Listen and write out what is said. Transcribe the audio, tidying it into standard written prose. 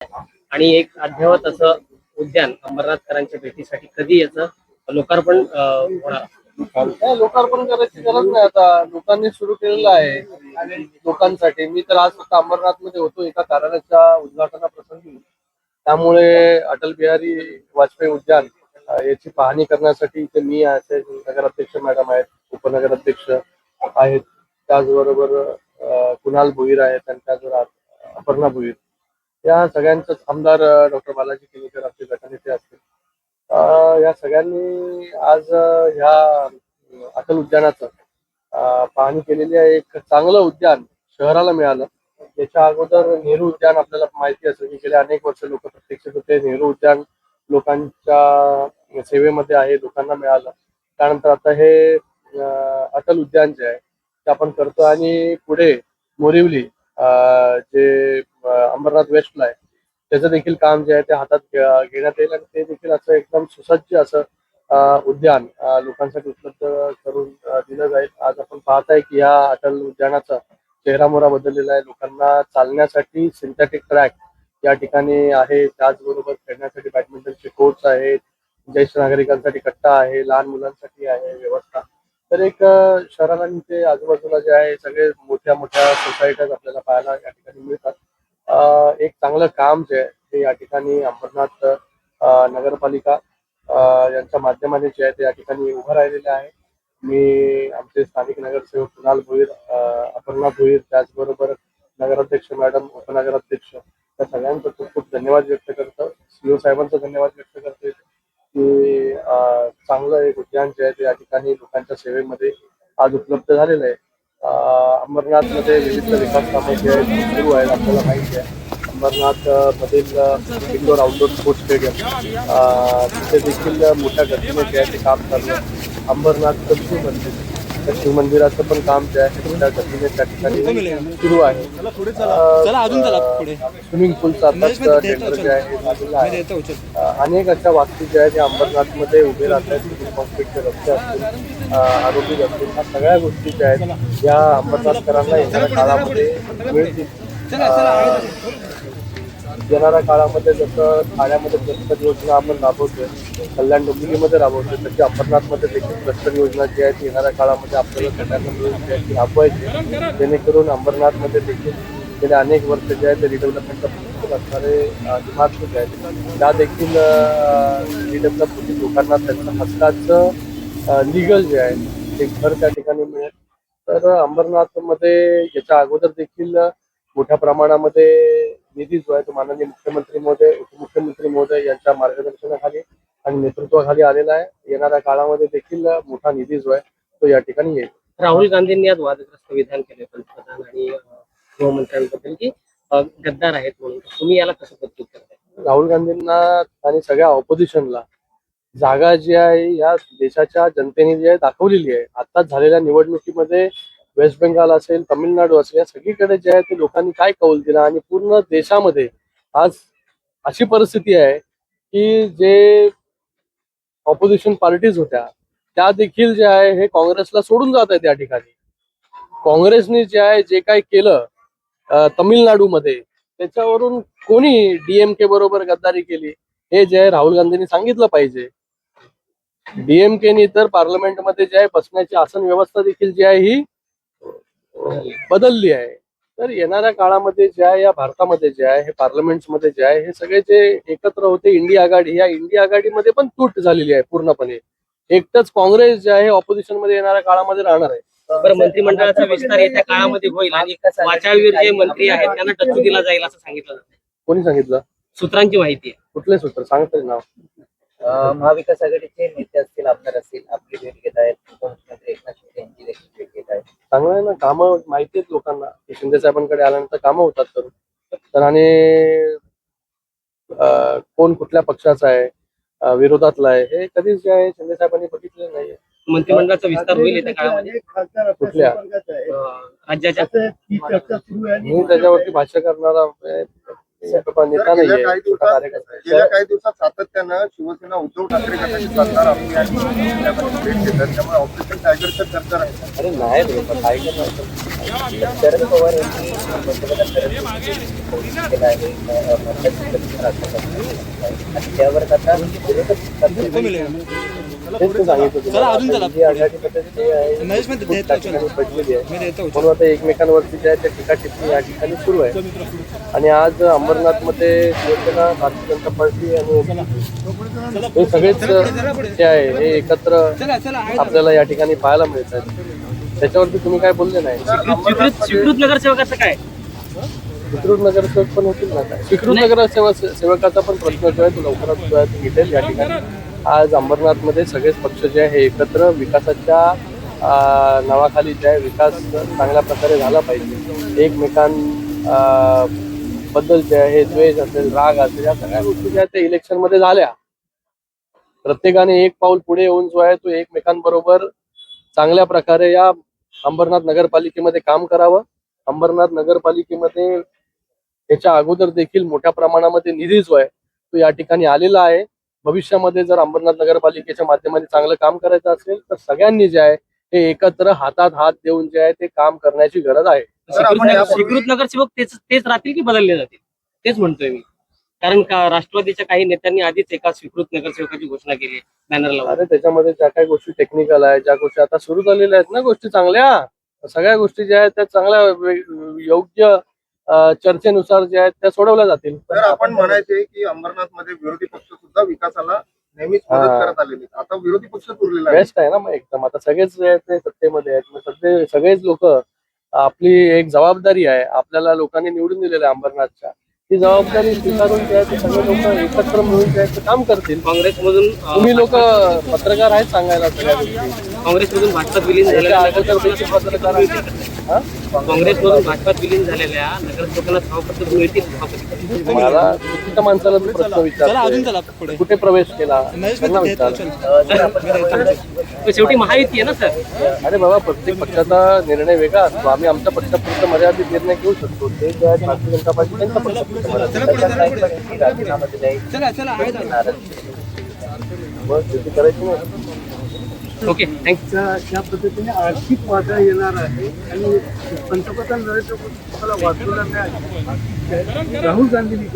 आणि एक अद्ययावत असं उद्यान अंबरनाथकरांच्या भेटीसाठी कधी याचं लोकार्पण होणार? काय लोकार्पण करायची गरज नाही, आता लोकांनी सुरू केलेलं आहे आणि लोकांसाठी. मी तर आज फक्त अंबरनाथ मध्ये होतो एका कार्यालयाच्या उद्घाटनाप्रसंगी. त्यामुळे अटल बिहारी वाजपेयी उद्यान याची पाहणी करण्यासाठी इथे मी आहे, नगराध्यक्ष मॅडम आहेत, उपनगराध्यक्ष आहेत, त्याचबरोबर कुणाल भोईर आहेत आणि त्याचबरोबर अपर्णा भोईर, या सगळ्यांचंच आमदार डॉक्टर बालाजी किनीकर आपले गटनेते असतील. या सगळ्यांनी आज ह्या अटल उद्यानाचं पाहणी केलेली आहे. एक चांगलं उद्यान शहराला मिळालं. याच्या अगोदर नेहरू उद्यान आपल्याला माहिती असेल की गेले अनेक वर्ष लोक प्रत्यक्षात होते. नेहरू उद्यान लोकांच्या सेवेमध्ये आहे, लोकांना मिळालं. त्यानंतर आता हे अटल उद्यान जे आहे ते आपण करतो आणि पुढे मोरिवली जे अंबरनाथ वेस्टला आहे त्याचं देखील काम जे आहे ते हातात घेण्यात येईल आणि ते देखील असं एकदम सुसज्ज असं उद्यान लोकांसाठी उपलब्ध करून दिलं जाईल. आज आपण पाहताय की या अटल उद्यानाचा चेहरामोहरा बदललेला आहे. लोकांना चालण्यासाठी सिंथेटिक ट्रॅक या ठिकाणी आहे, त्याचबरोबर खेळण्यासाठी बॅडमिंटनचे कोर्ट्स आहेत, ज्येष्ठ नागरिकांसाठी कट्टा आहे, लहान मुलांसाठी आहे व्यवस्था. तर एक शहराला ते आजूबाजूला जे आहे सगळे मोठ्या मोठ्या सोसायट्याज आपल्याला पाहायला या ठिकाणी मिळतात. एक चांगलं काम जे आहे ते या ठिकाणी अंबरनाथ नगरपालिका यांच्या माध्यमाने जे आहे ते या ठिकाणी उभं राहिलेलं आहे. मी आमचे स्थानिक नगरसेवक कुणाल भोईर, अपर्णा भोईर, त्याचबरोबर नगराध्यक्ष मॅडम, उपनगराध्यक्ष, त्या सगळ्यांचं खूप खूप धन्यवाद व्यक्त करतो. सीओ साहेबांचा धन्यवाद व्यक्त करतो की चांगलं एक उद्यान जे आहे ते या ठिकाणी लोकांच्या सेवेमध्ये आज उपलब्ध झालेलं आहे. अंबरनाथमध्ये विविध विकास कामं जे आहेत ती सुरू आहेत. आपल्याला माहिती आहे अंबरनाथ मधील इंडोर आउटडोर स्पोर्ट्स स्टेडियम तिथे देखील मोठ्या गतीने जे आहे ते काम चालू आहे. अंबरनाथचं शिव मंदिर, त्या शिवमंदिराचं पण काम जे आहे मोठ्या गतीने त्या ठिकाणी सुरू आहे. स्विमिंग पूलचं आता टेंडर जे आहे झालेलं आहे. अनेक अशा वास्तू ज्या आहेत त्या अंबरनाथमध्ये उभे राहत आहेत. कॉन्क्रीटचे रस्ते असतील, आरोग्य असतील, ह्या सगळ्या गोष्टी ज्या आहेत या अंबरनाथकरांना येणाऱ्या काळामध्ये मिळतील. येणाऱ्या काळामध्ये जसं ठाण्यामध्ये क्लस्टर योजना आपण राबवतोय, कल्याण डोंबिवलीमध्ये राबवतोय, तशी अंबरनाथमध्ये देखील क्लस्टर योजना जी आहे ती येणाऱ्या काळामध्ये आपल्याला सगळ्यांना मिळून जी आहे ती राबवायची, जेणेकरून अंबरनाथमध्ये देखील गेले अनेक वर्ष जे आहे ते रिडेव्हलपमेंटचा प्रश्न असणारे इमारती जे आहेत त्या देखील रिडेव्हलप होतील. लोकांना त्यांचं हक्काचं लिगल जे आहे ते घर त्या ठिकाणी मिळेल. तर अंबरनाथमध्ये याच्या अगोदर देखील मोठ्या प्रमाणामध्ये निधी जो आहे तो माननीय मुख्यमंत्री महोदय, उपमुख्यमंत्री महोदय यांच्या मार्गदर्शनाखाली आणि नेतृत्वाखाली आलेला आहे. येणाऱ्या काळामध्ये देखील मोठा निधी जो आहे तो या ठिकाणी येईल. राहुल गांधींनी आज वादग्रस्त विधान केले पंतप्रधान आणि गृहमंत्र्यांबद्दल की गद्दार आहेत म्हणून. तुम्ही याला कसं प्रस्तुत करताय? राहुल गांधींना आणि सगळ्या ऑपोजिशनला जागा जी आहे या देशाच्या जनतेने जी आहे दाखवलेली आहे. आत्ताच झालेल्या निवडणुकीमध्ये वेस्ट बेंगाल असेल, तमिळनाडू असेल, या सगळीकडे जे आहे ते लोकांनी काय कौल दिला आणि पूर्ण देशामध्ये आज अशी परिस्थिती आहे की जे ऑपोजिशन पार्टीज होत्या त्या देखील जे आहे हे काँग्रेसला सोडून जात आहेत. या ठिकाणी काँग्रेसने जे आहे जे काही केलं तमिळनाडूमध्ये, त्याच्यावरून कोणी डीएमके बरोबर गद्दारी केली हे जे आहे राहुल गांधींनी सांगितलं पाहिजे. डीएमकेनी तर पार्लमेंटमध्ये जे आहे बसण्याची आसन व्यवस्था देखील जी आहे ही बदलली आहे. तर येणाऱ्या काळामध्ये जे आहे या भारतामध्ये जे आहे हे पार्लमेंटमध्ये जे आहे हे सगळे जे एकत्र होते इंडिया आघाडी, या इंडिया आघाडीमध्ये पण तूट झालेली आहे पूर्णपणे. एकटंच काँग्रेस जे आहे ऑपोजिशन मध्ये येणाऱ्या काळामध्ये राहणार आहे. बरं, मंत्रिमंडळाचा विस्तार येत्या काळामध्ये होईल आणि वाचाळवीर जे मंत्री आहेत त्यांना टच्चू दिला जाईल असं सांगितलं जातं. कोणी सांगितलं? सूत्रांची माहिती आहे. कुठले सूत्र सांगतंय नाव? महाविकास आघाडीचे नेते असतील, आमदार असतील, आपली भेट घेत आहेत. उपमुख्यमंत्री एकनाथ शिंदे यांची देखील भेट घेत आहेत. चांगलं आहे ना, कामं माहिती आहेत लोकांना की शिंदे साहेबांकडे आल्यानंतर कामं होतात करून. तर आणि कोण कुठल्या पक्षाचा आहे, विरोधातला आहे, हे कधीच जे आहे शिंदे साहेबांनी बघितलेलं नाहीये. मंत्रिमंडळाचा विस्तार होईल येत्या काळामध्ये कुठल्या राज्याच्या? मी त्याच्यावरती भाष्य करणारा पण नेता गेल्या नाहीये, काही छोटा दिवसात कार्यकर्ता आहे. गेल्या काही दिवसात सातत्यानं शिवसेना उद्धव ठाकरे गटाचे सरकार आपली आणि भेट देतात त्यामुळे ऑपरेशन टायगरच्या चर्चा राहील. अरे नाही रे बाबा, काय करणार? शरद पवार यांनी पंतप्रधान नरेंद्र मोदी यांनी घोषित केलं आहे भारताची लक्ष्य राष्ट्रपती आणि त्यावर आता विरोधक तेच ते सांगितलं तुम्हाला. जी आघाडी पद्धती जी आहे खूप ठिकाणी पडलेली आहे, म्हणून आता एकमेकांवरती जे आहे त्या टीकाटिप्पणी या ठिकाणी सुरू आहे. आणि आज अंबरनाथमध्ये शिवसेना, भारतीय जनता पार्टी आणि हे सगळेच जे आहे हे एकत्र आपल्याला या ठिकाणी पाहायला मिळतात. त्याच्यावरती तुम्ही काय बोलले नाही. स्वीकृत नगरसेवकाचं काय? स्वीकृत नगरसेवक पण होतील ना काय? स्वीकृत नगरसेवकाचा पण प्रश्न जो आहे तो लवकरात जो आहे तो मिटेल या ठिकाणी. आज अंबरनाथमध्ये सगळेच पक्ष जे आहे हे एकत्र विकासाच्या नावाखाली जे आहे विकास चांगल्या प्रकारे झाला पाहिजे. एकमेकां बद्दल जे आहे द्वेष असेल, राग असेल, या सगळ्या गोष्टी ज्या आहेत त्या इलेक्शनमध्ये झाल्या. प्रत्येकाने एक पाऊल पुढे येऊन जो आहे तो एकमेकांबरोबर चांगल्या प्रकारे या अंबरनाथ नगरपालिकेमध्ये काम करावं. अंबरनाथ नगरपालिकेमध्ये याच्या अगोदर देखील मोठ्या प्रमाणामध्ये निधी जो आहे तो या ठिकाणी आलेला आहे. भविष्यामध्ये जर अंबरनाथ नगरपालिकेच्या माध्यमाने चांगलं काम करायचं असेल तर सगळ्यांनी जे आहे हे एकत्र हातात हात देऊन जे आहे ते काम करण्याची गरज आहे. स्वीकृत नगरसेवक तेच राहतील की बदलले जातील? तेच म्हणतोय मी. कारण का राष्ट्रवादीच्या काही नेत्यांनी आधीच एका स्वीकृत नगरसेवकाची घोषणा केली बॅनर लावून. अरे त्याच्यामध्ये ज्या काही गोष्टी टेक्निकल आहे, ज्या गोष्टी आता सुरू झालेल्या आहेत ना, गोष्टी चांगल्या, सगळ्या गोष्टी ज्या आहेत त्या चांगल्या योग्य चर्चेनुसार ज्या आहेत त्या सोडवल्या जातील. तर आपण म्हणायचे की अंबरनाथ मध्ये विरोधी पक्ष सुद्धा विकासाला नेहमीच मदत करत आलेले. आता विरोधी पक्ष उरलेला आहे. बेस्ट आहे ना मग एकदम. आता सगळेच जे आहेत ते सत्तेमध्ये आहेत. मग सगळेच लोक, आपली एक जबाबदारी आहे, आपल्याला लोकांनी निवडून दिलेलं आहे अंबरनाथच्या, ती जबाबदारी स्वीकारून जे आहे ते सगळे लोक एकत्र मिळून जे आहे ते काम करतील. काँग्रेसमधून तुम्ही लोक पत्रकार आहेत सांगायला सगळ्या गोष्टी. काँग्रेसमधून भाजपात विलीन झालेल्या पत्रकार हा? काँग्रेसमधून भाजपात विलीन झालेल्या नगरसेवकांना सभापती मिळतील? मला चुकीच्या माणसाला तू प्रश्न विचारतो, कुठे प्रवेश केला त्यांना विचार. शेवटी महायुती आहे ना सर. अरे बाबा, प्रत्येक पक्षाचा निर्णय वेगळा असतो. आम्ही आमच्या पक्षापुरता मर्यादित निर्णय घेऊ शकतो. ते जे आहे भारतीय जनता पार्टी त्यांचा पक्षापुरता मर्यादित राजीनामा दिलाय मग शेती करायची नाही. Okay, thank you. त्या पद्धतीने आर्थिक वाटा येणार आहे आणि पंतप्रधान नरेंद्र मोदी तुम्हाला वाचवला नाही. राहुल गांधींनी